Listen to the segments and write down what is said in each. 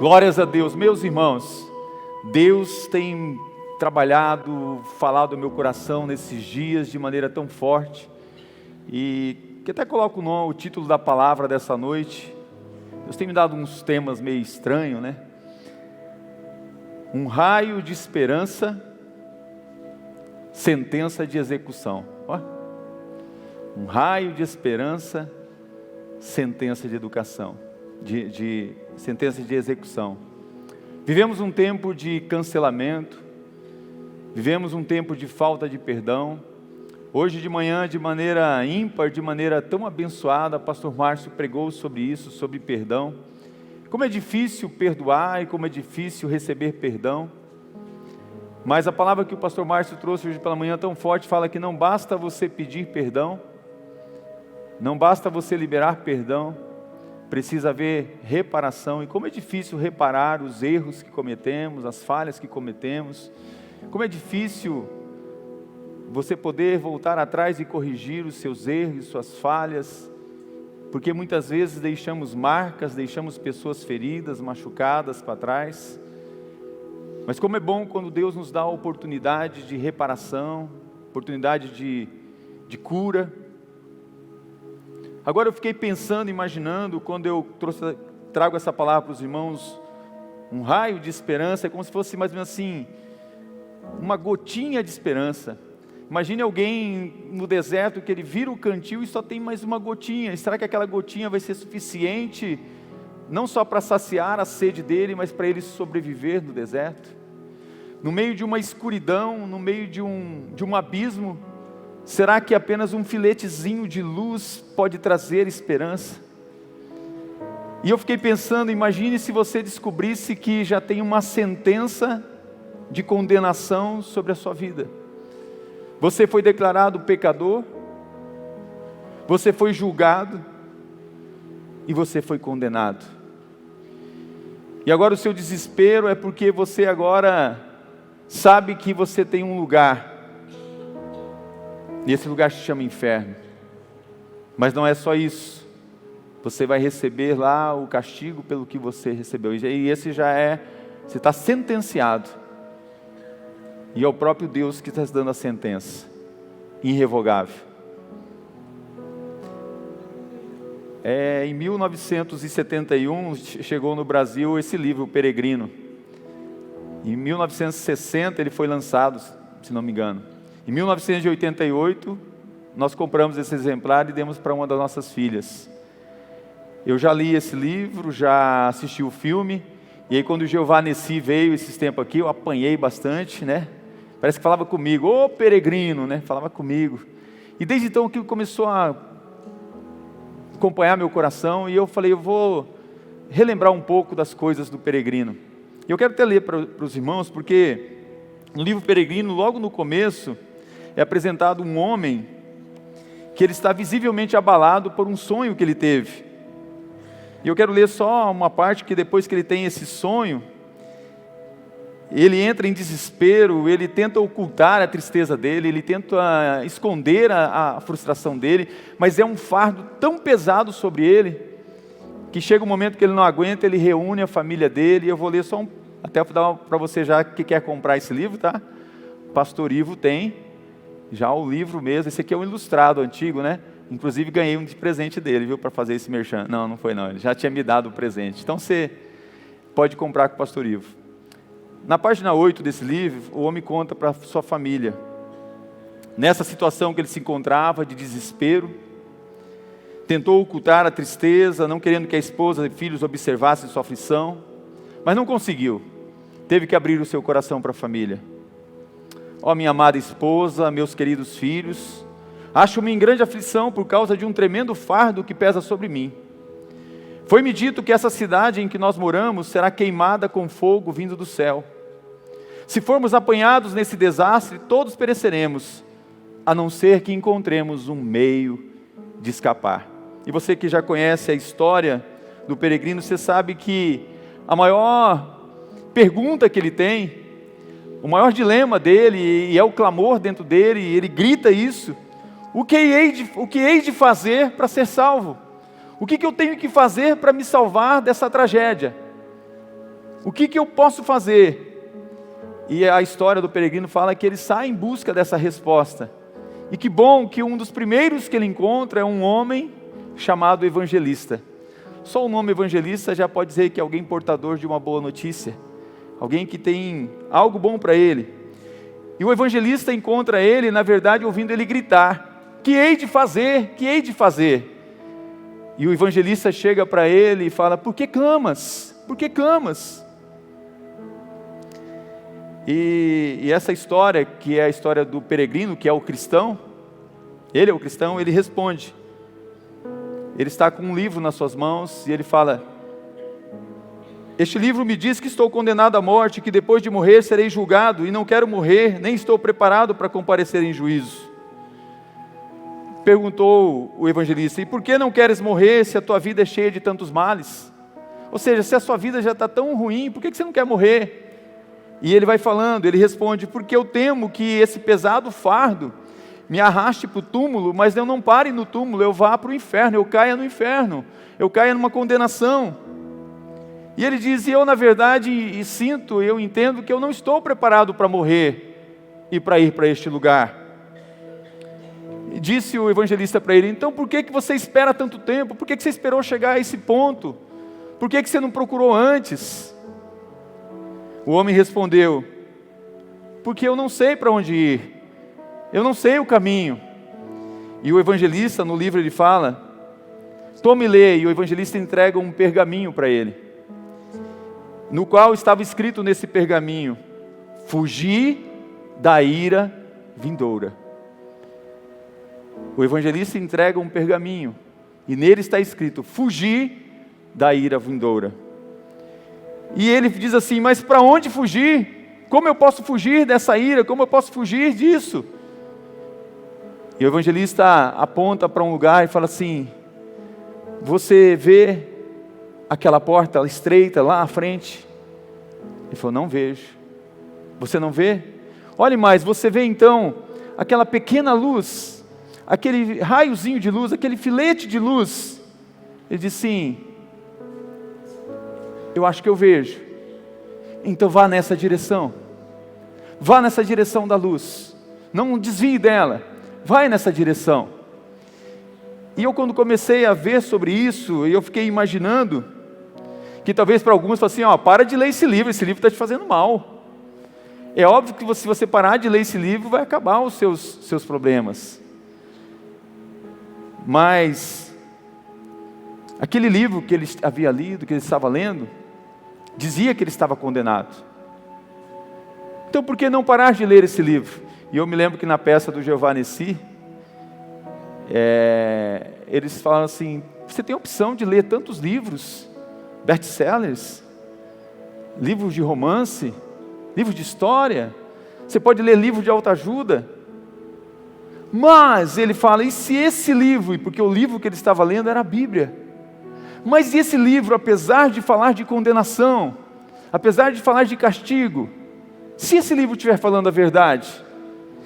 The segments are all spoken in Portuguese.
Glórias a Deus. Meus irmãos, Deus tem trabalhado, falado ao meu coração nesses dias de maneira tão forte, e que até coloco o título da palavra dessa noite. Deus tem me dado uns temas meio estranhos, né? Um raio de esperança, sentença de execução. Ó. Um raio de esperança, sentença de educação, sentença de execução. Vivemos um tempo de cancelamento, vivemos um tempo de falta de perdão. Hoje de manhã, de maneira ímpar, de maneira tão abençoada, o pastor Márcio pregou sobre isso, sobre perdão. Como é difícil perdoar e como é difícil receber perdão. Mas a palavra que o pastor Márcio trouxe hoje pela manhã tão forte fala que não basta você pedir perdão, não basta você liberar perdão, precisa haver reparação. E como é difícil reparar os erros que cometemos, as falhas que cometemos. Como é difícil você poder voltar atrás e corrigir os seus erros, suas falhas, porque muitas vezes deixamos marcas, deixamos pessoas feridas, machucadas para trás. Mas como é bom quando Deus nos dá a oportunidade de reparação, oportunidade de cura. Agora eu fiquei pensando, imaginando, quando eu trago essa palavra para os irmãos, um raio de esperança, é como se fosse mais ou menos assim, uma gotinha de esperança. Imagine alguém no deserto que ele vira o cantil e só tem mais uma gotinha. Será que aquela gotinha vai ser suficiente, não só para saciar a sede dele, mas para ele sobreviver no deserto? No meio de uma escuridão, no meio de um abismo, será que apenas um filetezinho de luz pode trazer esperança? E eu fiquei pensando, imagine se você descobrisse que já tem uma sentença de condenação sobre a sua vida. Você foi declarado pecador, você foi julgado e você foi condenado. E agora o seu desespero é porque você agora sabe que você tem um lugar, e esse lugar se chama inferno. Mas não é só isso, você vai receber lá o castigo pelo que você recebeu, e esse já você está sentenciado. E é o próprio Deus que está dando a sentença, irrevogável. Em 1971, chegou no Brasil esse livro, O Peregrino. Em 1960 ele foi lançado, se não me engano. Em 1988, nós compramos esse exemplar e demos para uma das nossas filhas. Eu já li esse livro, já assisti o filme, e aí quando o Jeová Nessi veio esses tempos aqui, eu apanhei bastante, né? Parece que falava comigo, ô peregrino, né? Falava comigo. E desde então aquilo começou a acompanhar meu coração, e eu falei, eu vou relembrar um pouco das coisas do peregrino. E eu quero até ler para os irmãos, porque no livro Peregrino, logo no começo, é apresentado um homem que ele está visivelmente abalado por um sonho que ele teve. E eu quero ler só uma parte que depois que ele tem esse sonho, ele entra em desespero, ele tenta ocultar a tristeza dele, ele tenta esconder a frustração dele, mas é um fardo tão pesado sobre ele, que chega um momento que ele não aguenta, ele reúne a família dele, e eu vou ler só até dar para você já que quer comprar esse livro, tá? Pastor Ivo tem já o livro mesmo, esse aqui é um ilustrado antigo, né? Inclusive ganhei um de presente dele, viu, para fazer esse merchan. Não foi não, ele já tinha me dado o presente. Então você pode comprar com o pastor Ivo. Na página 8 desse livro, o homem conta para sua família, nessa situação que ele se encontrava, de desespero, tentou ocultar a tristeza, não querendo que a esposa e filhos observassem sua aflição, mas não conseguiu, teve que abrir o seu coração para a família. Ó minha amada esposa, meus queridos filhos, acho-me em grande aflição por causa de um tremendo fardo que pesa sobre mim. Foi-me dito que essa cidade em que nós moramos será queimada com fogo vindo do céu. Se formos apanhados nesse desastre, todos pereceremos, a não ser que encontremos um meio de escapar. E você que já conhece a história do peregrino, você sabe que a maior pergunta que ele tem, o maior dilema dele, e é o clamor dentro dele, e ele grita isso: o que hei de fazer para ser salvo? O que eu tenho que fazer para me salvar dessa tragédia? O que eu posso fazer? E a história do peregrino fala que ele sai em busca dessa resposta. E que bom que um dos primeiros que ele encontra é um homem chamado evangelista. Só o nome evangelista já pode dizer que é alguém portador de uma boa notícia. Alguém que tem algo bom para ele. E o evangelista encontra ele, na verdade, ouvindo ele gritar: que hei de fazer? Que hei de fazer? E o evangelista chega para ele e fala: por que clamas? Por que clamas? E essa história, que é a história do peregrino, que é o cristão, ele é o cristão, ele responde. Ele está com um livro nas suas mãos e ele fala: este livro me diz que estou condenado à morte, que depois de morrer serei julgado, e não quero morrer, nem estou preparado para comparecer em juízo. Perguntou o evangelista: e por que não queres morrer se a tua vida é cheia de tantos males? Ou seja, se a sua vida já está tão ruim, por que você não quer morrer? E ele vai falando, ele responde: porque eu temo que esse pesado fardo me arraste para o túmulo, mas eu não pare no túmulo, eu vá para o inferno, eu caia no inferno, eu caia numa condenação. E ele diz: e eu na verdade eu entendo que eu não estou preparado para morrer e para ir para este lugar. E disse o evangelista para ele: então por que você espera tanto tempo? Por que você esperou chegar a esse ponto? Por que você não procurou antes? O homem respondeu: porque eu não sei para onde ir, eu não sei o caminho. E o evangelista, no livro, ele fala: tome e lê. E o evangelista entrega um pergaminho para ele, no qual estava escrito nesse pergaminho: fugir da ira vindoura. O evangelista entrega um pergaminho, e nele está escrito: fugir da ira vindoura. E ele diz assim: mas para onde fugir? Como eu posso fugir dessa ira? Como eu posso fugir disso? E o evangelista aponta para um lugar e fala assim: você vê aquela porta estreita lá à frente? Ele falou: não vejo. Você não vê? Olhe mais, você vê então aquela pequena luz, aquele raiozinho de luz, aquele filete de luz? Ele diz: sim, eu acho que eu vejo. Então vá nessa direção. Vá nessa direção da luz. Não desvie dela. Vai nessa direção. E eu, quando comecei a ver sobre isso, eu fiquei imaginando que talvez para alguns fosse assim: para de ler esse livro está te fazendo mal. É óbvio que se você parar de ler esse livro, vai acabar os seus problemas. Mas aquele livro que ele havia lido, que ele estava lendo, dizia que ele estava condenado. Então por que não parar de ler esse livro? E eu me lembro que na peça do Jeová Nissi, eles falam assim: você tem a opção de ler tantos livros, best-sellers, livros de romance, livros de história, você pode ler livros de autoajuda, mas ele fala: e se esse livro, porque o livro que ele estava lendo era a Bíblia, mas esse livro, apesar de falar de condenação, apesar de falar de castigo, se esse livro estiver falando a verdade,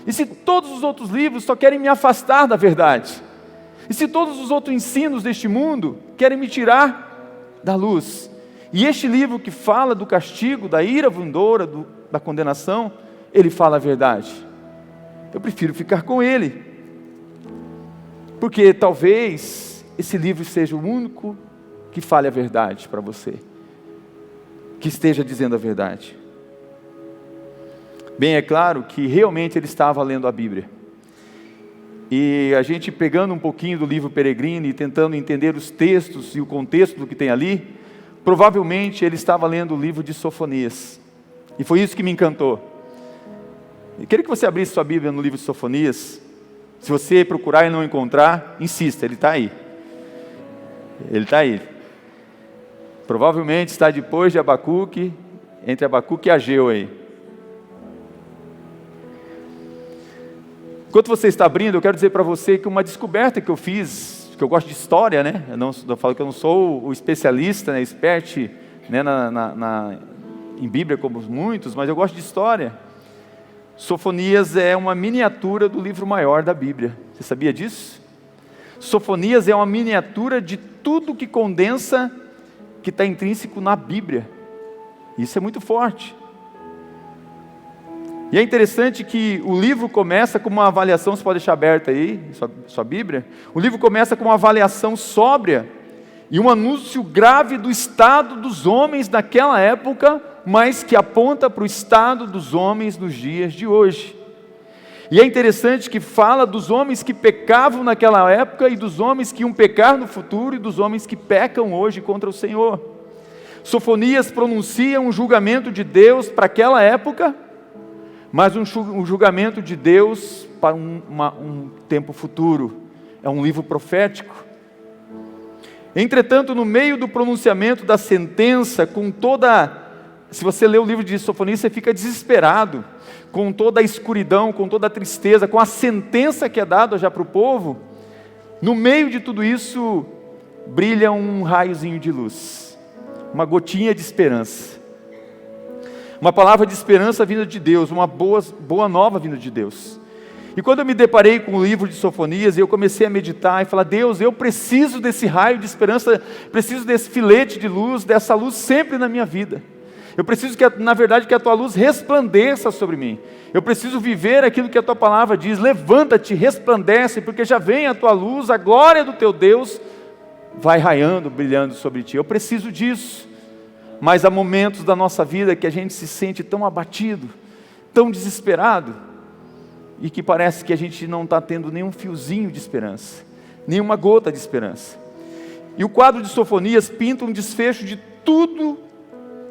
e se todos os outros livros só querem me afastar da verdade, e se todos os outros ensinos deste mundo querem me tirar da luz, e este livro que fala do castigo, da ira vindoura, da condenação, ele fala a verdade, eu prefiro ficar com ele, porque talvez esse livro seja o único que fale a verdade para você, que esteja dizendo a verdade. Bem, é claro que realmente ele estava lendo a Bíblia, e a gente pegando um pouquinho do livro Peregrino e tentando entender os textos e o contexto do que tem ali, provavelmente ele estava lendo o livro de Sofonias, e foi isso que me encantou. Eu queria que você abrisse sua Bíblia no livro de Sofonias. Se você procurar e não encontrar, insista, ele está aí. Ele está aí. Provavelmente está depois de Abacuque, entre Abacuque e Ageu aí. Enquanto você está abrindo, eu quero dizer para você que uma descoberta que eu fiz, que eu gosto de história, né? Eu falo que eu não sou o especialista, né, expert, né, em Bíblia como muitos, mas eu gosto de história. Sofonias é uma miniatura do livro maior da Bíblia. Você sabia disso? Sofonias é uma miniatura de tudo que condensa, que está intrínseco na Bíblia. Isso é muito forte. E é interessante que o livro começa com uma avaliação, você pode deixar aberta aí, sua Bíblia. O livro começa com uma avaliação sóbria e um anúncio grave do estado dos homens naquela época, mas que aponta para o estado dos homens nos dias de hoje. E é interessante que fala dos homens que pecavam naquela época e dos homens que iam pecar no futuro e dos homens que pecam hoje contra o Senhor. Sofonias pronuncia um julgamento de Deus para aquela época, mas um julgamento de Deus para um tempo futuro. É um livro profético. Entretanto, no meio do pronunciamento da sentença, se você lê o livro de Sofonias, você fica desesperado, com toda a escuridão, com toda a tristeza, com a sentença que é dada já para o povo. No meio de tudo isso, brilha um raiozinho de luz, uma gotinha de esperança. Uma palavra de esperança vinda de Deus, uma boa nova vinda de Deus. E quando eu me deparei com o livro de Sofonias, eu comecei a meditar e falar: Deus, eu preciso desse raio de esperança, preciso desse filete de luz, dessa luz sempre na minha vida. Eu preciso na verdade, que a tua luz resplandeça sobre mim. Eu preciso viver aquilo que a tua palavra diz: levanta-te, resplandece, porque já vem a tua luz, a glória do teu Deus vai raiando, brilhando sobre ti. Eu preciso disso. Mas há momentos da nossa vida que a gente se sente tão abatido, tão desesperado, e que parece que a gente não está tendo nenhum fiozinho de esperança, nenhuma gota de esperança. E o quadro de Sofonias pinta um desfecho de tudo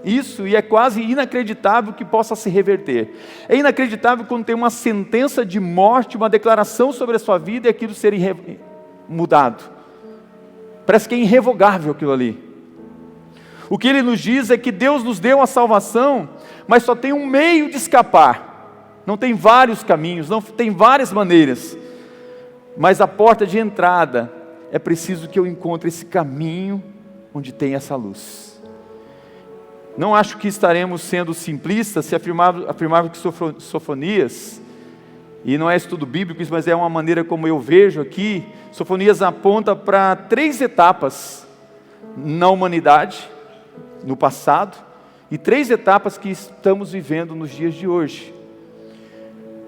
isso, e é quase inacreditável que possa se reverter. É inacreditável quando tem uma sentença de morte, uma declaração sobre a sua vida e aquilo ser mudado. Parece que é irrevogável aquilo ali. O que ele nos diz é que Deus nos deu a salvação, mas só tem um meio de escapar. Não tem vários caminhos, não tem várias maneiras. Mas a porta de entrada, é preciso que eu encontre esse caminho onde tem essa luz. Não acho que estaremos sendo simplistas se afirmarmos que Sofonias, e não é estudo bíblico, mas é uma maneira como eu vejo aqui, Sofonias aponta para 3 etapas na humanidade, no passado, e 3 etapas que estamos vivendo nos dias de hoje.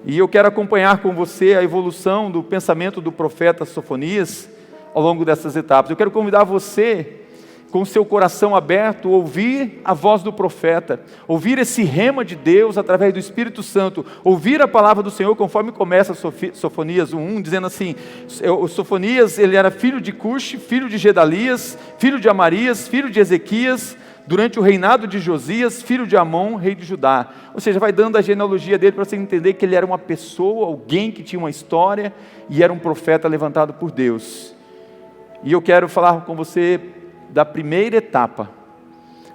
E eu quero acompanhar com você a evolução do pensamento do profeta Sofonias ao longo dessas etapas. Eu quero convidar você, com seu coração aberto, ouvir a voz do profeta, ouvir esse rema de Deus através do Espírito Santo, ouvir a palavra do Senhor, conforme começa Sofonias 1, dizendo assim: Sofonias, ele era filho de Cuxi, filho de Gedalias, filho de Amarias, filho de Ezequias, durante o reinado de Josias, filho de Amon, rei de Judá. Ou seja, vai dando a genealogia dele para você entender que ele era uma pessoa, alguém que tinha uma história e era um profeta levantado por Deus. E eu quero falar com você da primeira etapa.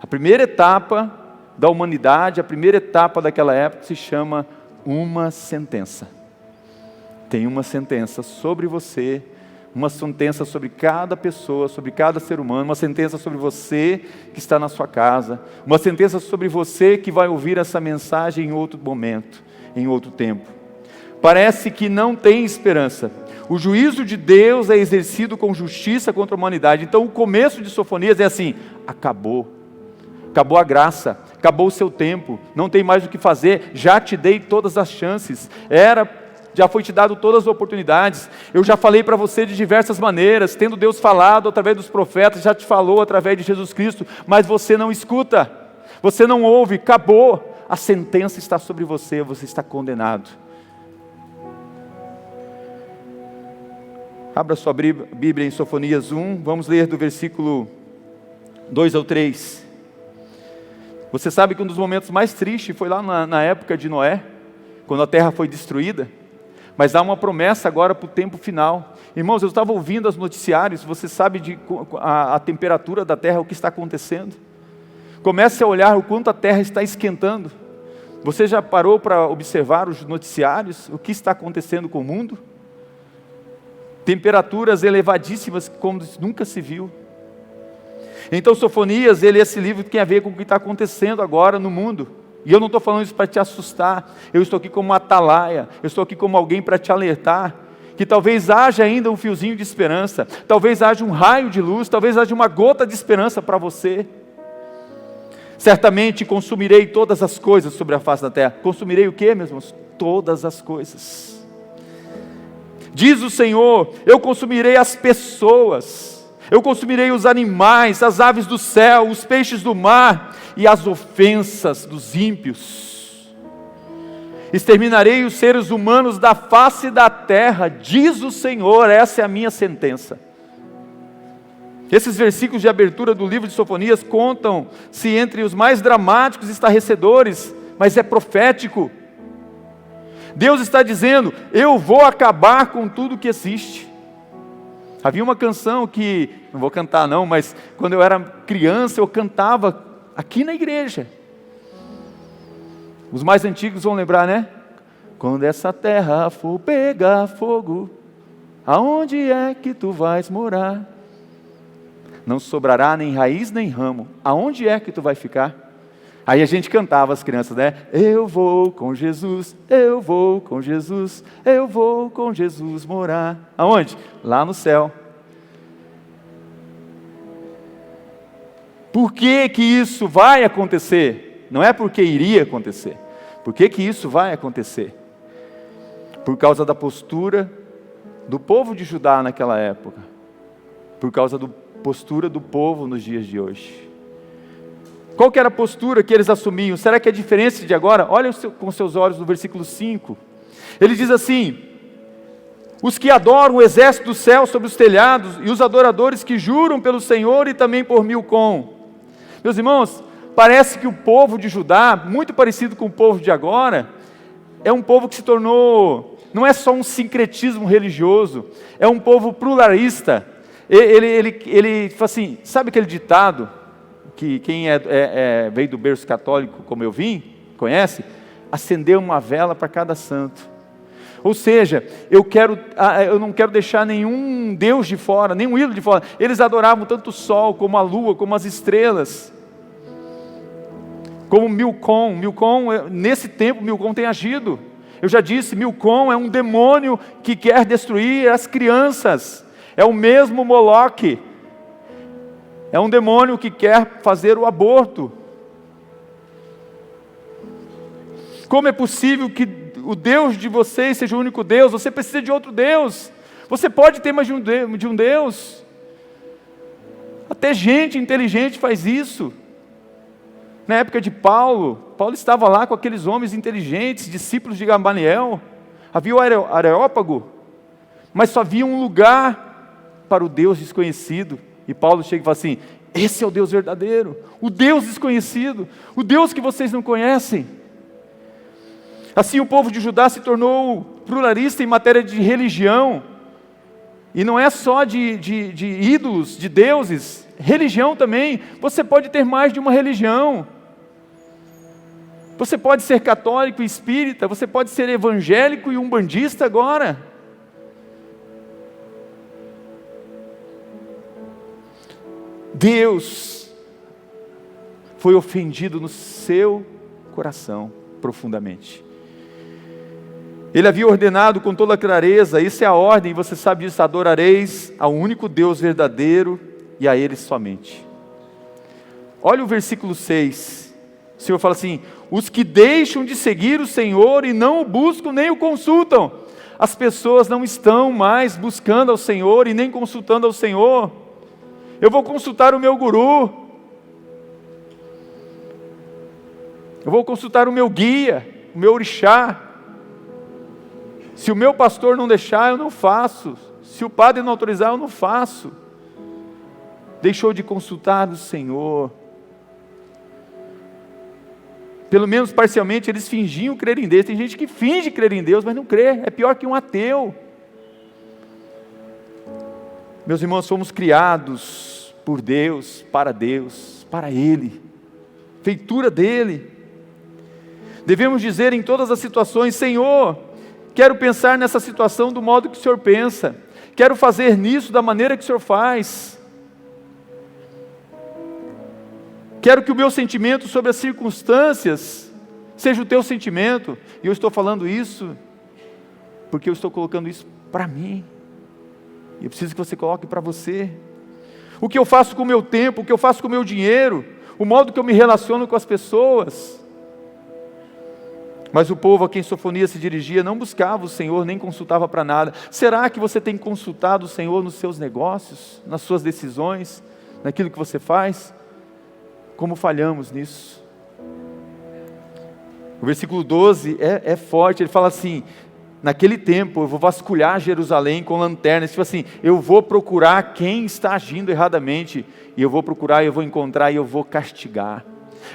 A primeira etapa da humanidade, a primeira etapa daquela época se chama uma sentença. Tem uma sentença sobre você, uma sentença sobre cada pessoa, sobre cada ser humano, uma sentença sobre você que está na sua casa, uma sentença sobre você que vai ouvir essa mensagem em outro momento, em outro tempo. Parece que não tem esperança. O juízo de Deus é exercido com justiça contra a humanidade. Então o começo de Sofonias é assim: acabou a graça, acabou o seu tempo, não tem mais o que fazer, já te dei todas as chances, já foi te dado todas as oportunidades, eu já falei para você de diversas maneiras, tendo Deus falado através dos profetas, já te falou através de Jesus Cristo, mas você não escuta, você não ouve, acabou, a sentença está sobre você, você está condenado. Abra sua Bíblia em Sofonias 1, vamos ler do versículo 2 ao 3. Você sabe que um dos momentos mais tristes foi lá na época de Noé, quando a terra foi destruída, mas há uma promessa agora para o tempo final. Irmãos, eu estava ouvindo os noticiários, você sabe a temperatura da terra, o que está acontecendo? Comece a olhar o quanto a terra está esquentando. Você já parou para observar os noticiários, o que está acontecendo com o mundo? Temperaturas elevadíssimas como nunca se viu. Então Sofonias, esse livro tem a ver com o que está acontecendo agora no mundo. E eu não estou falando isso para te assustar, eu estou aqui como uma atalaia, eu estou aqui como alguém para te alertar, que talvez haja ainda um fiozinho de esperança, talvez haja um raio de luz, talvez haja uma gota de esperança para você. Certamente consumirei todas as coisas sobre a face da terra. Consumirei o quê, meus irmãos? Todas as coisas. Diz o Senhor: eu consumirei as pessoas, eu consumirei os animais, as aves do céu, os peixes do mar e as ofensas dos ímpios. Exterminarei os seres humanos da face da terra, diz o Senhor. Essa é a minha sentença. Esses versículos de abertura do livro de Sofonias contam-se entre os mais dramáticos e estarrecedores, mas é profético. Deus está dizendo: eu vou acabar com tudo que existe. Havia uma canção que, não vou cantar não, mas quando eu era criança eu cantava aqui na igreja. Os mais antigos vão lembrar, né? Quando essa terra for pegar fogo, aonde é que tu vais morar? Não sobrará nem raiz nem ramo, aonde é que tu vai ficar? Aí a gente cantava, as crianças, né? Eu vou com Jesus, eu vou com Jesus, eu vou com Jesus morar. Aonde? Lá no céu. Por que que isso vai acontecer? Não é porque iria acontecer. Por que que isso vai acontecer? Por causa da postura do povo de Judá naquela época. Por causa da postura do povo nos dias de hoje. Qual que era a postura que eles assumiam? Será que é diferente de agora? Olha com seus olhos no versículo 5. Ele diz assim: os que adoram o exército do céu sobre os telhados, e os adoradores que juram pelo Senhor e também por Milcom. Meus irmãos, parece que o povo de Judá, muito parecido com o povo de agora, é um povo que se tornou, não é só um sincretismo religioso, é um povo pluralista. Ele fala assim, sabe aquele ditado, que quem veio do berço católico, como eu vim, conhece? Acender uma vela para cada santo. Ou seja, eu não quero deixar nenhum Deus de fora, nenhum ídolo de fora. Eles adoravam tanto o sol, como a lua, como as estrelas. Como Milcom. Nesse tempo, Milcom tem agido. Eu já disse, Milcom é um demônio que quer destruir as crianças. É o mesmo Moloque. É um demônio que quer fazer o aborto. Como é possível que o Deus de vocês seja o único Deus? Você precisa de outro Deus. Você pode ter mais de um Deus. Até gente inteligente faz isso. Na época de Paulo estava lá com aqueles homens inteligentes, discípulos de Gamaliel. Havia o Areópago, mas só havia um lugar para o Deus desconhecido. E Paulo chega e fala assim: esse é o Deus verdadeiro, o Deus desconhecido, o Deus que vocês não conhecem. Assim o povo de Judá se tornou pluralista em matéria de religião, e não é só de ídolos, de deuses, religião também. Você pode ter mais de uma religião, você pode ser católico e espírita, você pode ser evangélico e umbandista agora. Deus foi ofendido no seu coração profundamente. Ele havia ordenado com toda clareza, isso é a ordem, você sabe disso: adorareis ao único Deus verdadeiro e a Ele somente. Olha o versículo 6, o Senhor fala assim: os que deixam de seguir o Senhor e não o buscam nem o consultam. As pessoas não estão mais buscando ao Senhor e nem consultando ao Senhor. Eu vou consultar o meu guru, eu vou consultar o meu guia, o meu orixá. Se o meu pastor não deixar, eu não faço. Se o padre não autorizar, eu não faço. Deixou de consultar o Senhor. Pelo menos parcialmente eles fingiam crer em Deus. Tem gente que finge crer em Deus, mas não crê. É pior que um ateu. Meus irmãos, fomos criados por Deus, para Ele, feitura dEle. Devemos dizer em todas as situações: Senhor, quero pensar nessa situação do modo que o Senhor pensa, quero fazer nisso da maneira que o Senhor faz. Quero que o meu sentimento sobre as circunstâncias seja o teu sentimento. E eu estou falando isso porque eu estou colocando isso para mim. E eu preciso que você coloque para você. O que eu faço com o meu tempo, o que eu faço com o meu dinheiro, o modo que eu me relaciono com as pessoas. Mas o povo a quem Sofonias se dirigia não buscava o Senhor, nem consultava para nada. Será que você tem consultado o Senhor nos seus negócios, nas suas decisões, naquilo que você faz? Como falhamos nisso? O versículo 12 é forte, ele fala assim: naquele tempo eu vou vasculhar Jerusalém com lanternas, tipo assim, eu vou procurar quem está agindo erradamente, e eu vou procurar, eu vou encontrar e eu vou castigar.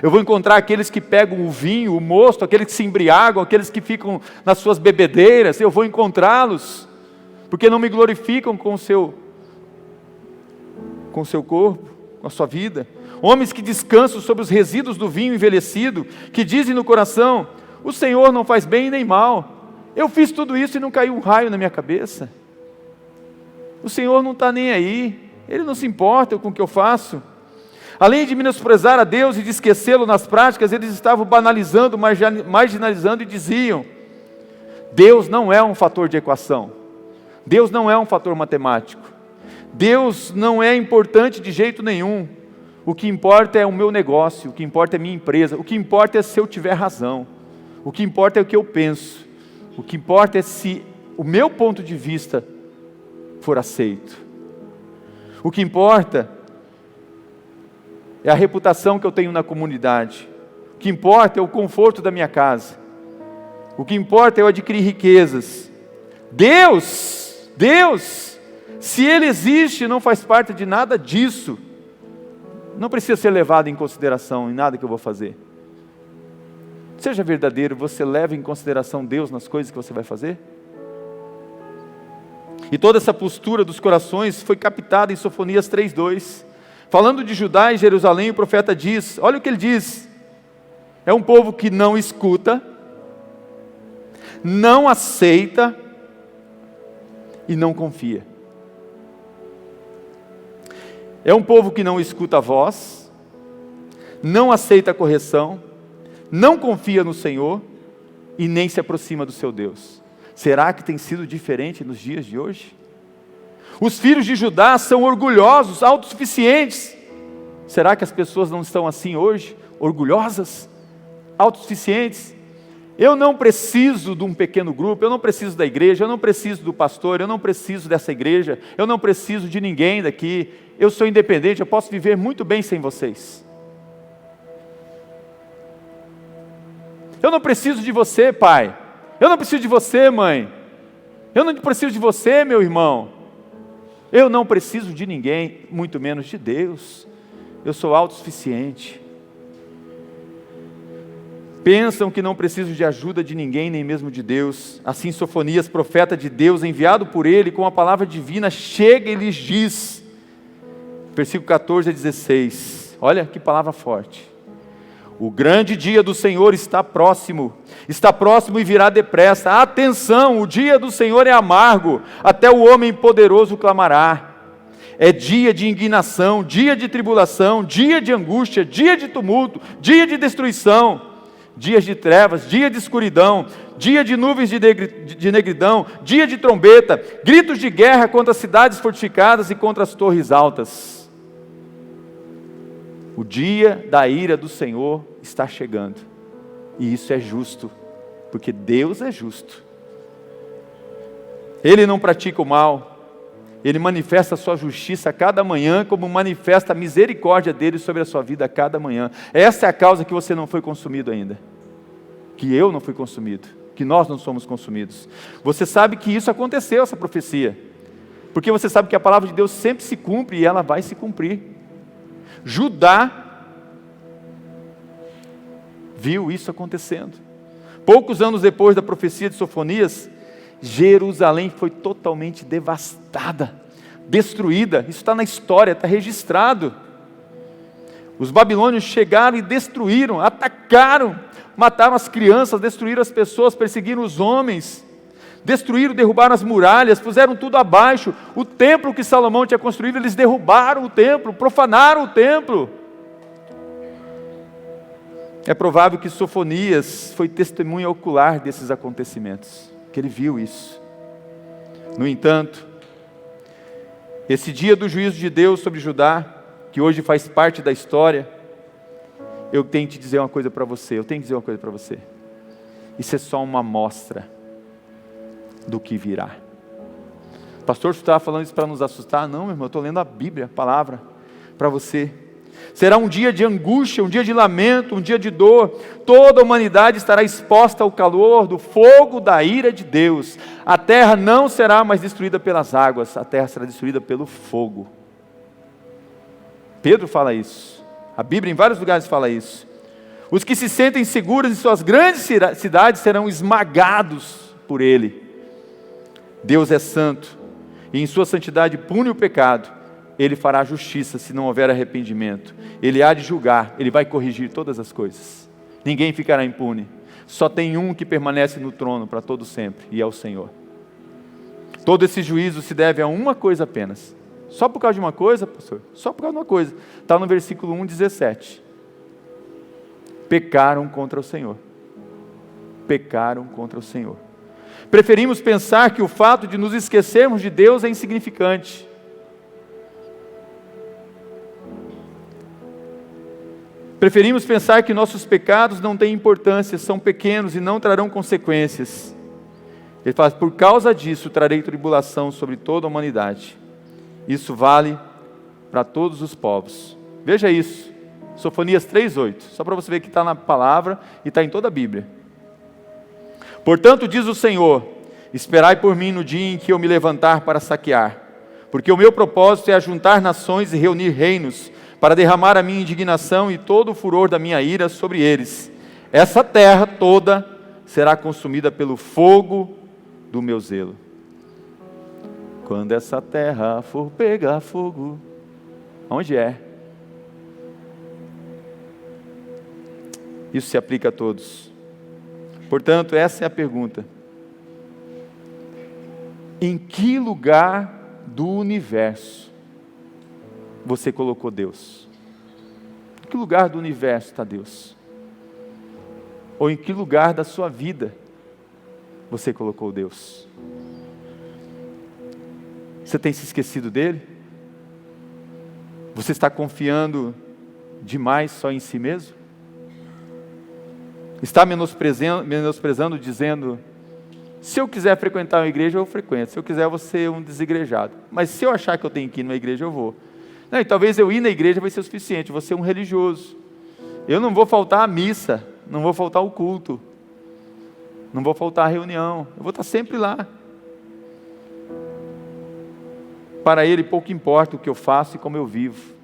Eu vou encontrar aqueles que pegam o vinho, o mosto, aqueles que se embriagam, aqueles que ficam nas suas bebedeiras, eu vou encontrá-los, porque não me glorificam com o seu corpo, com a sua vida. Homens que descansam sobre os resíduos do vinho envelhecido, que dizem no coração: o Senhor não faz bem nem mal, eu fiz tudo isso e não caiu um raio na minha cabeça. O Senhor não está nem aí, Ele não se importa com o que eu faço. Além de menosprezar a Deus e de esquecê-lo nas práticas, eles estavam banalizando, marginalizando e diziam: Deus não é um fator de equação, Deus não é um fator matemático, Deus não é importante de jeito nenhum. O que importa é o meu negócio, o que importa é a minha empresa, o que importa é se eu tiver razão, o que importa é o que eu penso, o que importa é se o meu ponto de vista for aceito. O que importa é a reputação que eu tenho na comunidade. O que importa é o conforto da minha casa. O que importa é eu adquirir riquezas. Deus, se Ele existe, não faz parte de nada disso. Não precisa ser levado em consideração em nada que eu vou fazer. Seja verdadeiro, você leva em consideração Deus nas coisas que você vai fazer? E toda essa postura dos corações foi captada em Sofonias 3:2. Falando de Judá e Jerusalém, o profeta diz, olha o que ele diz: é um povo que não escuta, não aceita e não confia. É um povo que não escuta a voz, não aceita a correção, não confia no Senhor e nem se aproxima do seu Deus. Será que tem sido diferente nos dias de hoje? Os filhos de Judá são orgulhosos, autossuficientes. Será que as pessoas não estão assim hoje? Orgulhosas, autossuficientes? Eu não preciso de um pequeno grupo, eu não preciso da igreja, eu não preciso do pastor, eu não preciso dessa igreja, eu não preciso de ninguém daqui, eu sou independente, eu posso viver muito bem sem vocês. Eu não preciso de você, pai, eu não preciso de você, mãe, eu não preciso de você, meu irmão, eu não preciso de ninguém, muito menos de Deus, eu sou autossuficiente. Pensam que não precisam de ajuda de ninguém, nem mesmo de Deus. Assim Sofonias, profeta de Deus, enviado por ele com a palavra divina, chega e lhes diz, versículo 14 a 16, olha que palavra forte: o grande dia do Senhor está próximo e virá depressa. Atenção, o dia do Senhor é amargo, até o homem poderoso clamará. É dia de indignação, dia de tribulação, dia de angústia, dia de tumulto, dia de destruição, dias de trevas, dia de escuridão, dia de nuvens de negridão, dia de trombeta, gritos de guerra contra as cidades fortificadas e contra as torres altas. O dia da ira do Senhor está chegando, e isso é justo, porque Deus é justo. Ele não pratica o mal, Ele manifesta a sua justiça a cada manhã, como manifesta a misericórdia dele sobre a sua vida a cada manhã. Essa é a causa que você não foi consumido ainda, que eu não fui consumido, que nós não somos consumidos. Você sabe que isso aconteceu, essa profecia, porque você sabe que a palavra de Deus sempre se cumpre e ela vai se cumprir. Judá viu isso acontecendo. Poucos anos depois da profecia de Sofonias, Jerusalém foi totalmente devastada, destruída. Isso está na história, está registrado. Os babilônios chegaram e destruíram, atacaram, mataram as crianças, destruíram as pessoas, perseguiram os homens, destruíram, derrubaram as muralhas, puseram tudo abaixo. O templo que Salomão tinha construído, eles derrubaram o templo, profanaram o templo. É provável que Sofonias foi testemunha ocular desses acontecimentos, que ele viu isso. No entanto, esse dia do juízo de Deus sobre Judá, que hoje faz parte da história, eu tenho que dizer uma coisa para você, Isso é só uma amostra do que virá. Pastor, você estava falando isso para nos assustar? Não, meu irmão, eu estou lendo a Bíblia, a palavra, para você. Será um dia de angústia, um dia de lamento, um dia de dor. Toda a humanidade estará exposta ao calor do fogo da ira de Deus. A terra não será mais destruída pelas águas, a terra será destruída pelo fogo. Pedro fala isso. A Bíblia em vários lugares fala isso. Os que se sentem seguros em suas grandes cidades serão esmagados por ele. Deus é santo e em sua santidade pune o pecado. Ele fará justiça se não houver arrependimento. Ele há de julgar, ele vai corrigir todas as coisas. Ninguém ficará impune. Só tem um que permanece no trono para todo sempre, e é o Senhor. Todo esse juízo se deve a uma coisa apenas. Só por causa de uma coisa, pastor? Só por causa de uma coisa. Está no versículo 1:17. Pecaram contra o Senhor. Pecaram contra o Senhor. Preferimos pensar que o fato de nos esquecermos de Deus é insignificante. Preferimos pensar que nossos pecados não têm importância, são pequenos e não trarão consequências. Ele fala, por causa disso trarei tribulação sobre toda a humanidade. Isso vale para todos os povos. Veja isso, Sofonias 3:8, só para você ver que está na palavra e está em toda a Bíblia. Portanto, diz o Senhor, esperai por mim no dia em que eu me levantar para saquear, porque o meu propósito é ajuntar nações e reunir reinos, para derramar a minha indignação e todo o furor da minha ira sobre eles. Essa terra toda será consumida pelo fogo do meu zelo. Quando essa terra for pegar fogo, onde é? Isso se aplica a todos. Portanto, essa é a pergunta. Em que lugar do universo você colocou Deus? Em que lugar do universo está Deus? Ou em que lugar da sua vida você colocou Deus? Você tem se esquecido dele? Você está confiando demais só em si mesmo? Está menosprezando, dizendo, se eu quiser frequentar uma igreja, eu frequento. Se eu quiser, eu vou ser um desigrejado. Mas se eu achar que eu tenho que ir numa igreja, eu vou. Não, e talvez eu ir na igreja vai ser o suficiente, eu vou ser um religioso. Eu não vou faltar à missa, não vou faltar ao culto, não vou faltar à reunião, eu vou estar sempre lá. Para ele pouco importa o que eu faço e como eu vivo.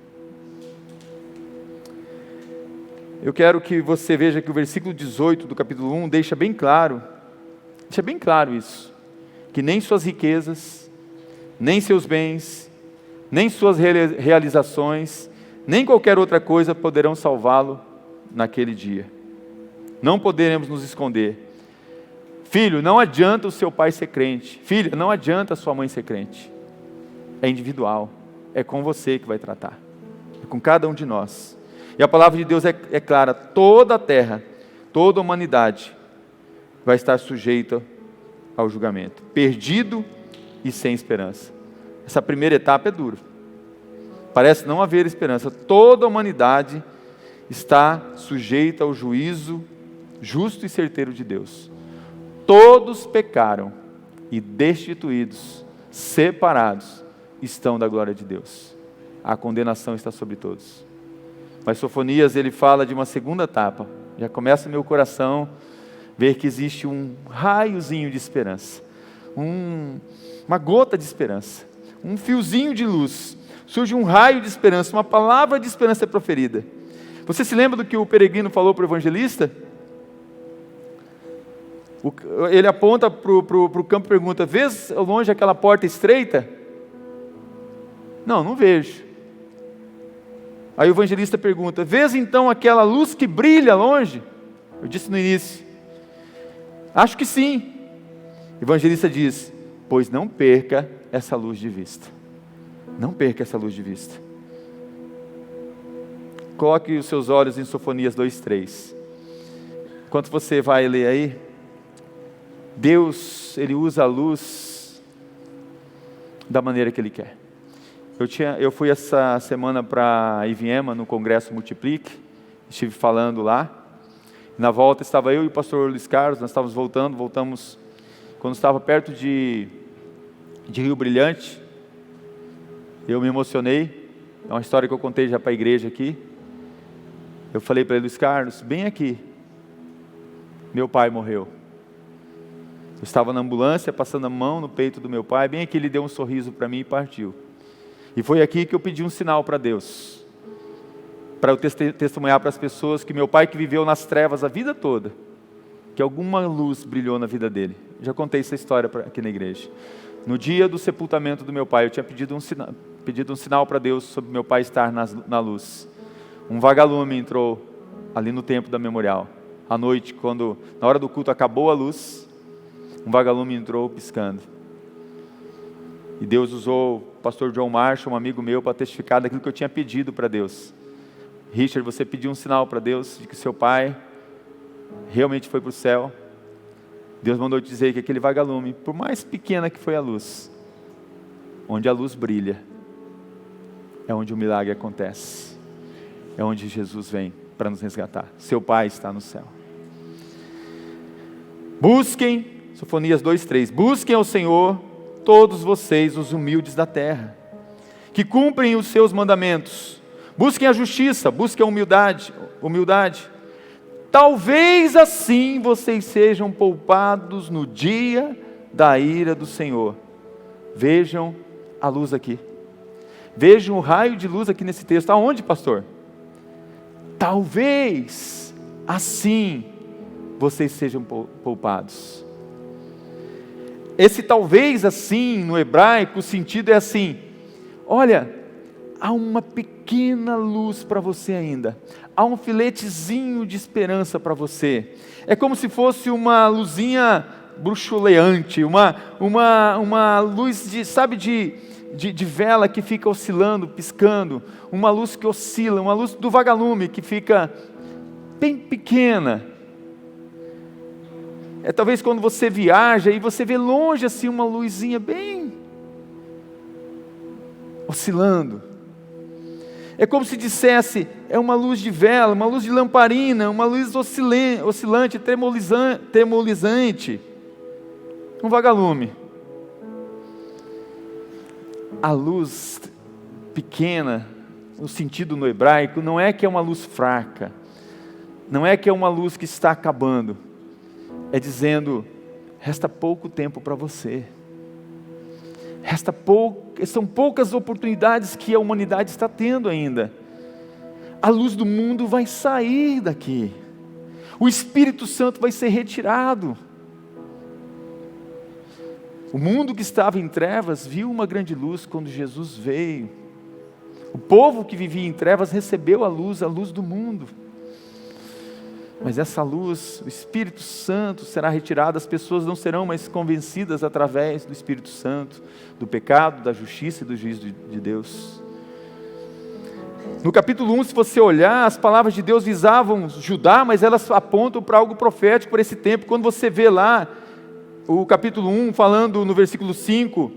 Eu quero que você veja que o versículo 18 do capítulo 1 deixa bem claro isso, que nem suas riquezas, nem seus bens, nem suas realizações, nem qualquer outra coisa poderão salvá-lo naquele dia. Não poderemos nos esconder. Filho, não adianta o seu pai ser crente. Filha, não adianta a sua mãe ser crente. É individual. É com você que vai tratar. É com cada um de nós. E a palavra de Deus é clara. Toda a terra, toda a humanidade vai estar sujeita ao julgamento. Perdido e sem esperança. Essa primeira etapa é dura. Parece não haver esperança. Toda a humanidade está sujeita ao juízo justo e certeiro de Deus. Todos pecaram e destituídos, separados, estão da glória de Deus. A condenação está sobre todos. Mas Sofonias, ele fala de uma segunda etapa. Já começa meu coração ver que existe um raiozinho de esperança. Uma gota de esperança. Um fiozinho de luz. Surge um raio de esperança. Uma palavra de esperança é proferida. Você se lembra do que o peregrino falou para o evangelista? Ele aponta para o campo e pergunta, vês ao longe aquela porta estreita? Não, não vejo. Aí o evangelista pergunta, vês então aquela luz que brilha longe? Eu disse no início, acho que sim. O evangelista diz, pois não perca essa luz de vista. Não perca essa luz de vista. Coloque os seus olhos em Sofonias 2:3. Enquanto você vai ler aí, Deus, Ele usa a luz da maneira que Ele quer. Eu fui essa semana para Iviema, no Congresso Multiplique. estive falando lá. Na volta estava eu e o pastor Luiz Carlos, nós estávamos voltamos quando estava perto de Rio Brilhante. Eu me emocionei, é uma história que eu contei já para a igreja aqui. Eu falei para ele: Luiz Carlos, bem aqui, meu pai morreu. Eu estava na ambulância, passando a mão no peito do meu pai, bem aqui ele deu um sorriso para mim e partiu. E foi aqui que eu pedi um sinal para Deus, para eu testemunhar para as pessoas que meu pai, que viveu nas trevas a vida toda, que alguma luz brilhou na vida dele. Já contei essa história aqui na igreja. No dia do sepultamento do meu pai, eu tinha pedido um sinal para Deus sobre meu pai estar na luz. Um vagalume entrou ali no templo da Memorial. À noite, quando na hora do culto acabou a luz, um vagalume entrou piscando. E Deus usou o pastor John Marshall, um amigo meu, para testificar daquilo que eu tinha pedido para Deus. Richard, você pediu um sinal para Deus de que seu pai realmente foi para o céu. Deus mandou te dizer que aquele vagalume, por mais pequena que foi a luz, onde a luz brilha, é onde o milagre acontece. É onde Jesus vem para nos resgatar. Seu pai está no céu. Busquem, Sofonias 2:3, busquem ao Senhor todos vocês, os humildes da terra, que cumprem os seus mandamentos. Busquem a justiça, busquem a humildade. Talvez assim vocês sejam poupados no dia da ira do Senhor. Vejam a luz aqui. Vejam o raio de luz aqui nesse texto. Aonde, pastor? Talvez assim vocês sejam poupados. Esse talvez assim, no hebraico, o sentido é assim: olha, há uma pequena luz para você ainda. Há um filetezinho de esperança para você. É como se fosse uma luzinha bruxuleante, uma luz de vela que fica oscilando, piscando, uma luz que oscila, uma luz do vagalume que fica bem pequena. É talvez quando você viaja e você vê longe assim uma luzinha bem oscilando. É como se dissesse, é uma luz de vela, uma luz de lamparina, uma luz oscilante, tremolizante, um vagalume. A luz pequena, o sentido no hebraico, não é que é uma luz fraca, não é que é uma luz que está acabando, é dizendo, resta pouco tempo para você, são poucas oportunidades que a humanidade está tendo ainda. A luz do mundo vai sair daqui, o Espírito Santo vai ser retirado. O mundo que estava em trevas viu uma grande luz quando Jesus veio. O povo que vivia em trevas recebeu a luz do mundo. Mas essa luz, o Espírito Santo será retirado, as pessoas não serão mais convencidas através do Espírito Santo, do pecado, da justiça e do juízo de Deus. No capítulo 1, se você olhar, as palavras de Deus visavam Judá, mas elas apontam para algo profético por esse tempo. Quando você vê lá, o capítulo 1, falando no versículo 5,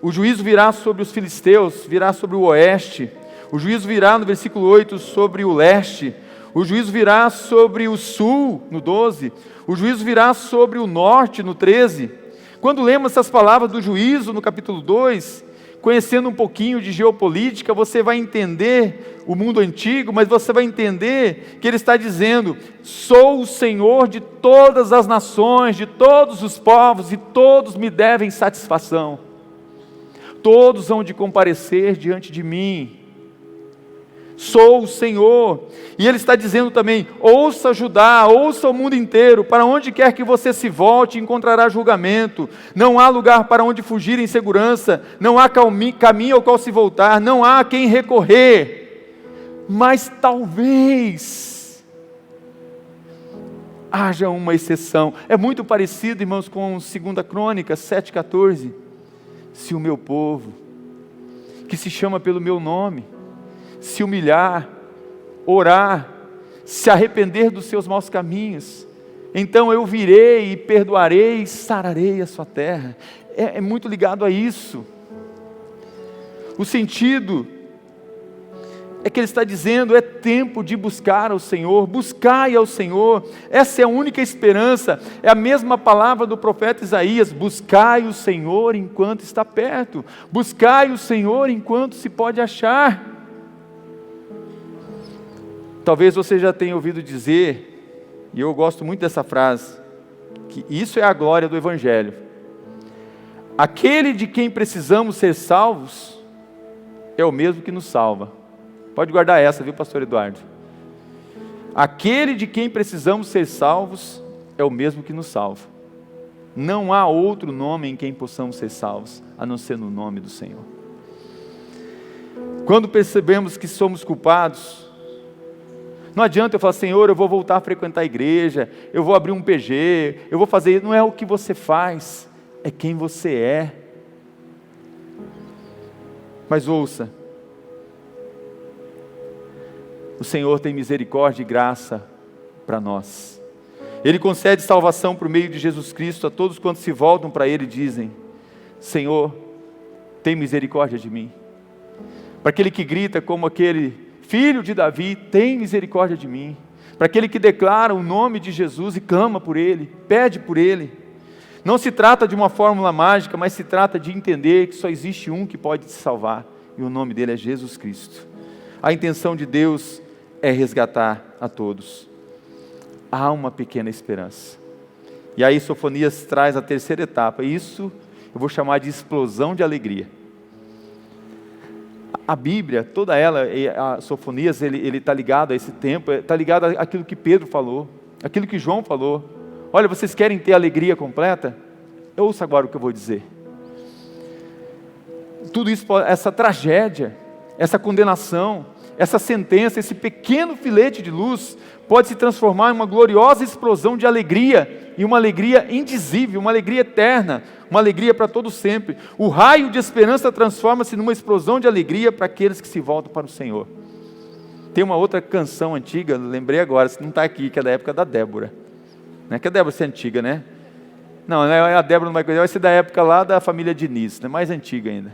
o juízo virá sobre os filisteus, virá sobre o oeste. O juízo virá no versículo 8 sobre o leste. O juízo virá sobre o sul, no 12. O juízo virá sobre o norte, no 13. Quando lemos essas palavras do juízo no capítulo 2, conhecendo um pouquinho de geopolítica, você vai entender o mundo antigo, mas você vai entender que ele está dizendo: sou o Senhor de todas as nações, de todos os povos, e todos me devem satisfação. Todos hão de comparecer diante de mim. Sou o Senhor. E ele está dizendo também: ouça Judá, ouça o mundo inteiro, para onde quer que você se volte, encontrará julgamento. Não há lugar para onde fugir em segurança, não há caminho ao qual se voltar, não há a quem recorrer. Mas talvez haja uma exceção. É muito parecido, irmãos, com 2 Crônicas 7,14. Se o meu povo, que se chama pelo meu nome, se humilhar, orar, se arrepender dos seus maus caminhos, então eu virei e perdoarei e sararei a sua terra. É muito ligado a isso. O sentido é que Ele está dizendo, é tempo de buscar ao Senhor, buscai ao Senhor, essa é a única esperança, é a mesma palavra do profeta Isaías, buscai o Senhor enquanto está perto, buscai o Senhor enquanto se pode achar. Talvez você já tenha ouvido dizer, e eu gosto muito dessa frase, que isso é a glória do Evangelho. Aquele de quem precisamos ser salvos, é o mesmo que nos salva. Pode guardar essa, viu, pastor Eduardo? Aquele de quem precisamos ser salvos, é o mesmo que nos salva. Não há outro nome em quem possamos ser salvos, a não ser no nome do Senhor. Quando percebemos que somos culpados, não adianta eu falar, Senhor, eu vou voltar a frequentar a igreja, eu vou abrir um PG, eu vou fazer, não é o que você faz, é quem você é. Mas ouça, o Senhor tem misericórdia e graça para nós. Ele concede salvação por meio de Jesus Cristo a todos quantos se voltam para Ele e dizem, Senhor, tem misericórdia de mim. Para aquele que grita como aquele filho de Davi, tem misericórdia de mim. Para aquele que declara o nome de Jesus e clama por Ele, pede por Ele. Não se trata de uma fórmula mágica, mas se trata de entender que só existe um que pode te salvar, e o nome dele é Jesus Cristo. A intenção de Deus é resgatar a todos. Há uma pequena esperança. E aí Sofonias traz a terceira etapa, isso eu vou chamar de explosão de alegria. A Bíblia, toda ela, a Sofonias, ele está ligado a esse tempo, está ligado àquilo que Pedro falou, aquilo que João falou. Olha, vocês querem ter alegria completa? Ouça agora o que eu vou dizer. Tudo isso, essa tragédia, essa condenação, essa sentença, esse pequeno filete de luz, pode se transformar em uma gloriosa explosão de alegria, e uma alegria indizível, uma alegria eterna, uma alegria para todo sempre. O raio de esperança transforma-se numa explosão de alegria para aqueles que se voltam para o Senhor. Tem uma outra canção antiga, lembrei agora, se não está aqui, que é da época da Débora. Não é que a Débora é antiga, né? Não, a Débora não vai ser da época lá da família Diniz, né? Mais antiga ainda.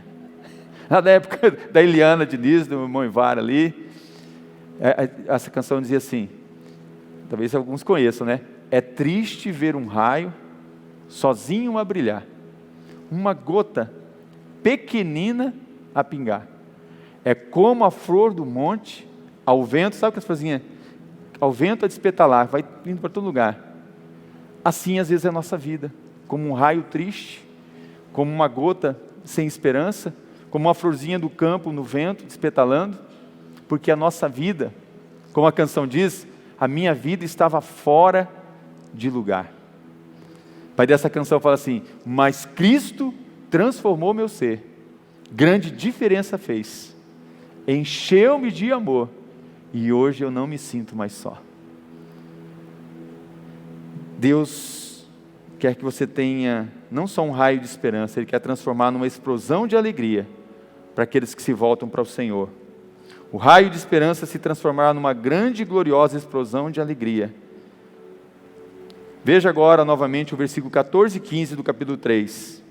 Lá da época da Eliana Diniz, do irmão Ivar ali. Essa canção dizia assim, talvez alguns conheçam, né? É triste ver um raio sozinho a brilhar, uma gota pequenina a pingar. É como a flor do monte, ao vento, sabe o que as fazia? Ao vento a despetalar, vai indo para todo lugar. Assim às vezes é a nossa vida, como um raio triste, como uma gota sem esperança, como uma florzinha do campo no vento, despetalando, porque a nossa vida, como a canção diz, a minha vida estava fora de lugar. O pai dessa canção fala assim, mas Cristo transformou meu ser, grande diferença fez, encheu-me de amor, e hoje eu não me sinto mais só. Deus quer que você tenha não só um raio de esperança, Ele quer transformar numa explosão de alegria para aqueles que se voltam para o Senhor. O raio de esperança se transformará numa grande e gloriosa explosão de alegria. Veja agora novamente o versículo 14 e 15 do capítulo 3.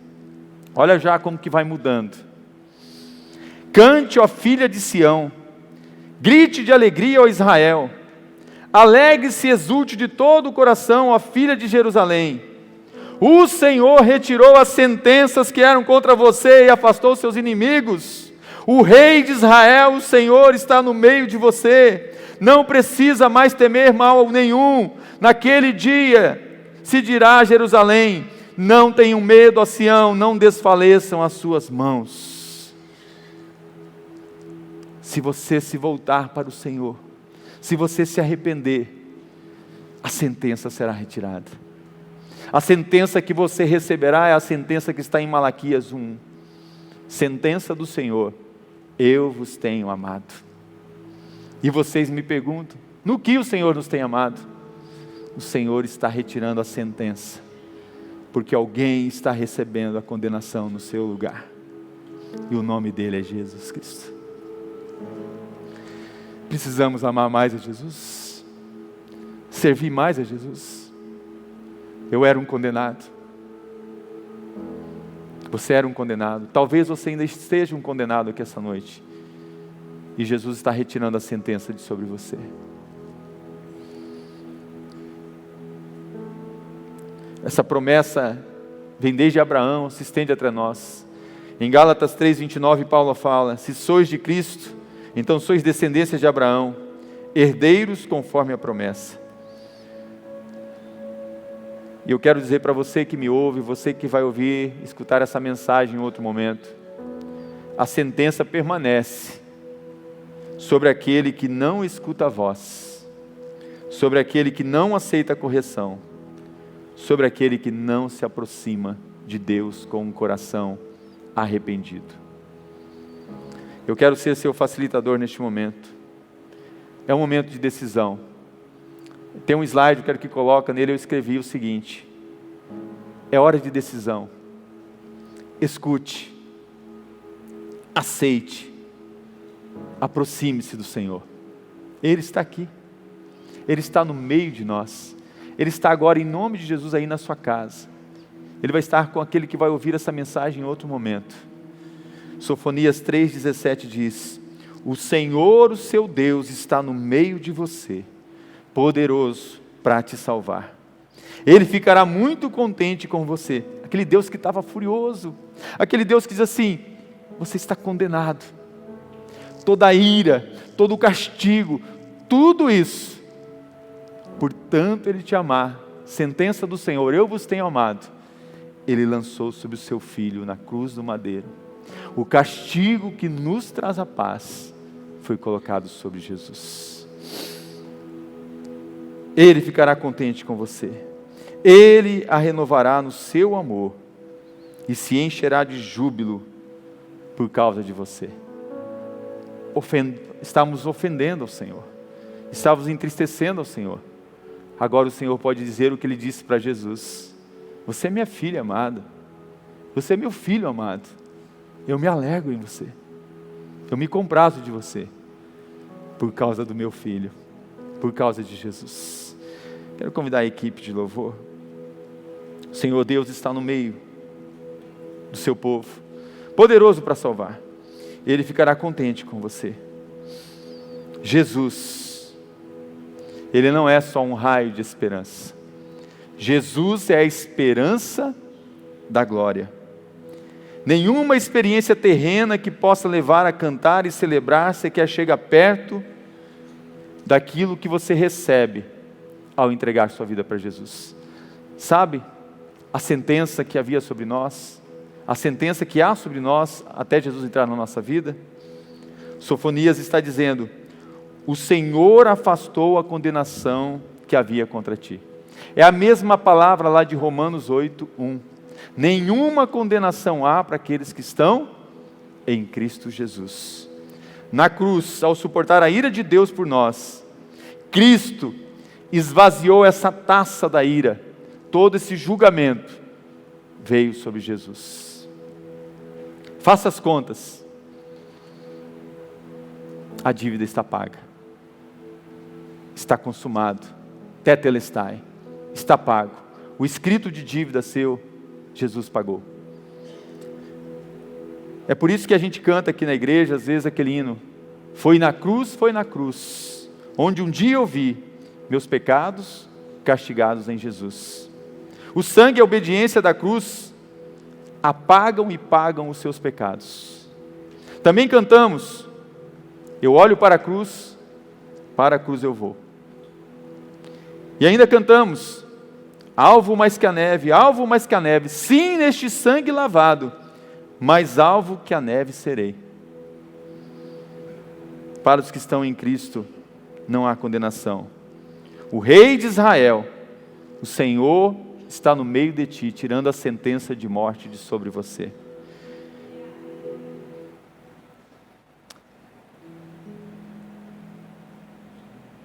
Olha já como que vai mudando. Cante, ó filha de Sião, grite de alegria, ó Israel. Alegre-se e exulte de todo o coração, ó filha de Jerusalém. O Senhor retirou as sentenças que eram contra você e afastou seus inimigos. O Rei de Israel, o Senhor, está no meio de você. Não precisa mais temer mal nenhum. Naquele dia se dirá a Jerusalém, não tenham medo, ó Sião, não desfaleçam as suas mãos. Se você se voltar para o Senhor, se você se arrepender, a sentença será retirada. A sentença que você receberá é a sentença que está em Malaquias 1. Sentença do Senhor, eu vos tenho amado. E vocês me perguntam, no que o Senhor nos tem amado? O Senhor está retirando a sentença, porque alguém está recebendo a condenação no seu lugar. E o nome dele é Jesus Cristo. Precisamos amar mais a Jesus, servir mais a Jesus. Eu era um condenado, você era um condenado, talvez você ainda esteja um condenado aqui essa noite. e Jesus está retirando a sentença de sobre você. Essa promessa vem desde Abraão, se estende até nós. Em Gálatas 3:29, Paulo fala: se sois de Cristo, então sois descendência de Abraão, herdeiros conforme a promessa. E eu quero dizer para você que me ouve, você que vai ouvir, escutar essa mensagem em outro momento, a sentença permanece sobre aquele que não escuta a voz, sobre aquele que não aceita a correção, sobre aquele que não se aproxima de Deus com um coração arrependido. Eu quero ser seu facilitador neste momento. É um momento de decisão. Tem um slide, eu quero que coloque nele, eu escrevi o seguinte: é hora de decisão. Escute, aceite, aproxime-se do Senhor. Ele está aqui, Ele está no meio de nós, Ele está agora em nome de Jesus aí na sua casa. Ele vai estar com aquele que vai ouvir essa mensagem em outro momento. Sofonias 3,17 diz: o Senhor, o seu Deus, está no meio de você, poderoso para te salvar. Ele ficará muito contente com você. Aquele Deus que estava furioso, aquele Deus que diz assim: você está condenado. Toda a ira, todo o castigo, tudo isso, por tanto Ele te amar, sentença do Senhor, eu vos tenho amado, Ele lançou sobre o seu Filho na cruz do madeiro. O castigo que nos traz a paz foi colocado sobre Jesus. Ele ficará contente com você. Ele a renovará no seu amor e se encherá de júbilo por causa de você. Estamos ofendendo ao Senhor, estamos entristecendo ao Senhor. Agora o Senhor pode dizer o que Ele disse para Jesus: você é minha filha amada, você é meu filho amado, eu me alegro em você, eu me comprazo de você, por causa do meu filho, por causa de Jesus. Quero convidar a equipe de louvor. O Senhor Deus está no meio do seu povo, poderoso para salvar. Ele ficará contente com você. Jesus, Ele não é só um raio de esperança. Jesus é a esperança da glória. Nenhuma experiência terrena que possa levar a cantar e celebrar sequer chega perto daquilo que você recebe ao entregar sua vida para Jesus. Sabe a sentença que havia sobre nós? A sentença que há sobre nós até Jesus entrar na nossa vida? Sofonias está dizendo: o Senhor afastou a condenação que havia contra ti. É a mesma palavra lá de Romanos 8:1. Nenhuma condenação há para aqueles que estão em Cristo Jesus. Na cruz, ao suportar a ira de Deus por nós, Cristo esvaziou essa taça da ira. Todo esse julgamento veio sobre Jesus. Faça as contas. A dívida está paga. Está consumado. Tetelestai. Está pago. O escrito de dívida seu, Jesus pagou. É por isso que a gente canta aqui na igreja, às vezes aquele hino: foi na cruz, onde um dia eu vi meus pecados castigados em Jesus. O sangue e a obediência da cruz apagam e pagam os seus pecados. Também cantamos: eu olho para a cruz eu vou. E ainda cantamos: alvo mais que a neve, sim, neste sangue lavado, mais alvo que a neve serei. Para os que estão em Cristo, não há condenação. O Rei de Israel, o Senhor, está no meio de ti, tirando a sentença de morte de sobre você.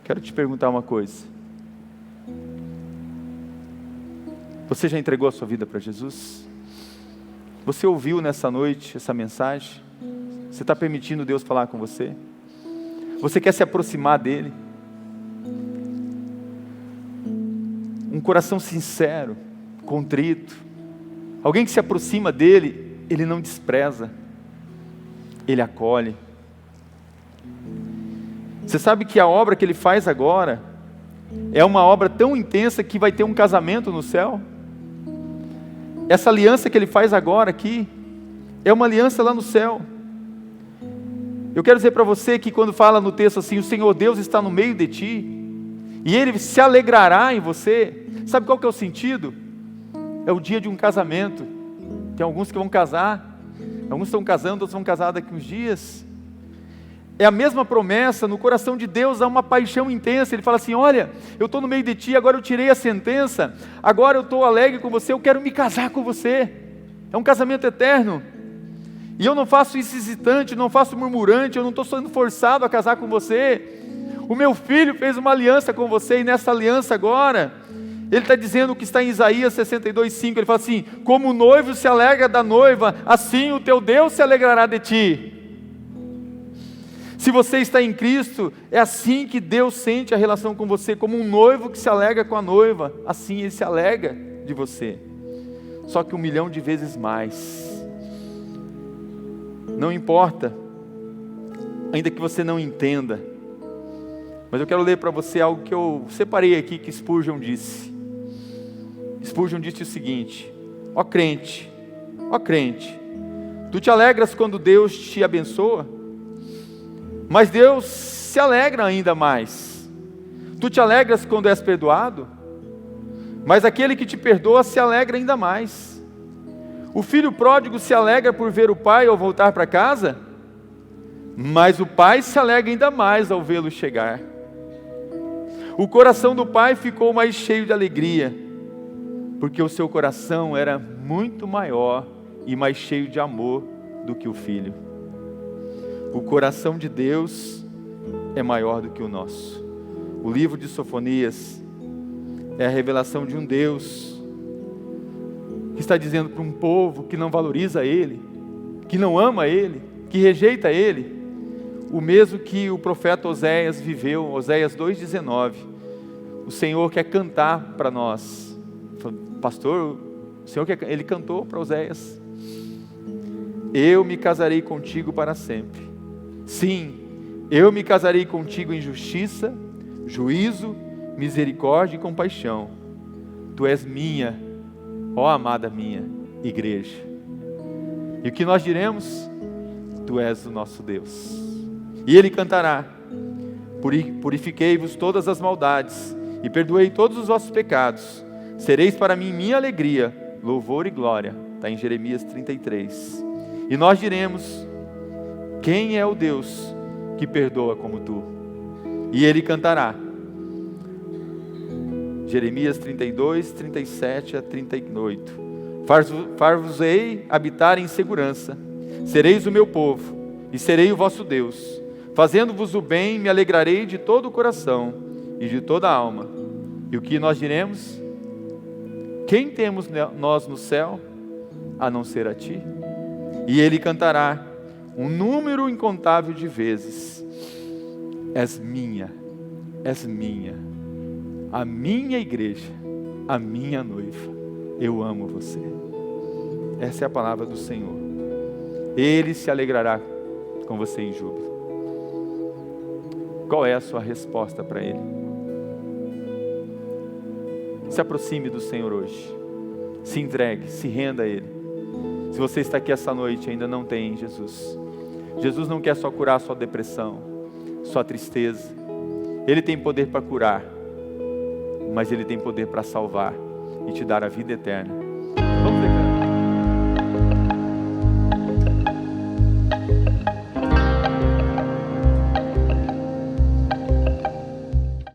Quero te perguntar uma coisa. Você já entregou a sua vida para Jesus? Você ouviu nessa noite essa mensagem? Você está permitindo Deus falar com você? Você quer se aproximar dEle? Um coração sincero, contrito. Alguém que se aproxima dEle, Ele não despreza. Ele acolhe. Você sabe que a obra que Ele faz agora é uma obra tão intensa que vai ter um casamento no céu? Essa aliança que Ele faz agora aqui é uma aliança lá no céu. Eu quero dizer para você que quando fala no texto assim, o Senhor Deus está no meio de ti, e Ele se alegrará em você, sabe qual que é o sentido? É o dia de um casamento. Tem alguns que vão casar, alguns estão casando, outros vão casar daqui uns dias. É a mesma promessa, no coração de Deus há uma paixão intensa. Ele fala assim, olha, eu estou no meio de ti, agora eu tirei a sentença, agora eu estou alegre com você, eu quero me casar com você. É um casamento eterno. E eu não faço isso hesitante, não faço murmurante, eu não estou sendo forçado a casar com você. O meu filho fez uma aliança com você, e nessa aliança agora, ele está dizendo o que está em Isaías 62:5, ele fala assim, como o noivo se alegra da noiva, assim o teu Deus se alegrará de ti. Se você está em Cristo, é assim que Deus sente a relação com você, como um noivo que se alegra com a noiva, assim Ele se alegra de você, só que 1.000.000 de vezes mais. Não importa, ainda que você não entenda, mas eu quero ler para você algo que eu separei aqui, que Spurgeon disse. Spurgeon disse o seguinte, ó crente, tu te alegras quando Deus te abençoa? Mas Deus se alegra ainda mais. Tu te alegras quando és perdoado? Mas aquele que te perdoa se alegra ainda mais. O filho pródigo se alegra por ver o pai ao voltar para casa? Mas o pai se alegra ainda mais ao vê-lo chegar. O coração do pai ficou mais cheio de alegria, porque o seu coração era muito maior e mais cheio de amor do que o filho. O coração de Deus é maior do que o nosso. O livro de Sofonias é a revelação de um Deus que está dizendo para um povo que não valoriza Ele, que não ama Ele, que rejeita Ele, o mesmo que o profeta Oséias viveu, Oséias 2,19. O Senhor quer cantar para nós. Pastor, o Senhor quer... Ele cantou para Oséias. Eu me casarei contigo para sempre. Sim, eu me casarei contigo em justiça, juízo, misericórdia e compaixão. Tu és minha, ó amada minha igreja. E o que nós diremos? Tu és o nosso Deus. E Ele cantará, purifiquei-vos todas as maldades, e perdoei todos os vossos pecados. Sereis para mim minha alegria, louvor e glória. Está em Jeremias 33. E nós diremos, quem é o Deus que perdoa como tu? E Ele cantará. Jeremias 32, 37 a 38. Far-vos-ei habitar em segurança. Sereis o meu povo, e serei o vosso Deus. Fazendo-vos o bem, me alegrarei de todo o coração e de toda a alma. E o que nós diremos? Quem temos nós no céu, a não ser a ti? E Ele cantará um número incontável de vezes. És minha, a minha igreja, a minha noiva. Eu amo você. Essa é a palavra do Senhor. Ele se alegrará com você em júbilo. Qual é a sua resposta para Ele? Se aproxime do Senhor hoje. Se entregue, se renda a Ele. Se você está aqui essa noite e ainda não tem Jesus, Jesus não quer só curar a sua depressão, sua tristeza. Ele tem poder para curar, mas Ele tem poder para salvar e te dar a vida eterna.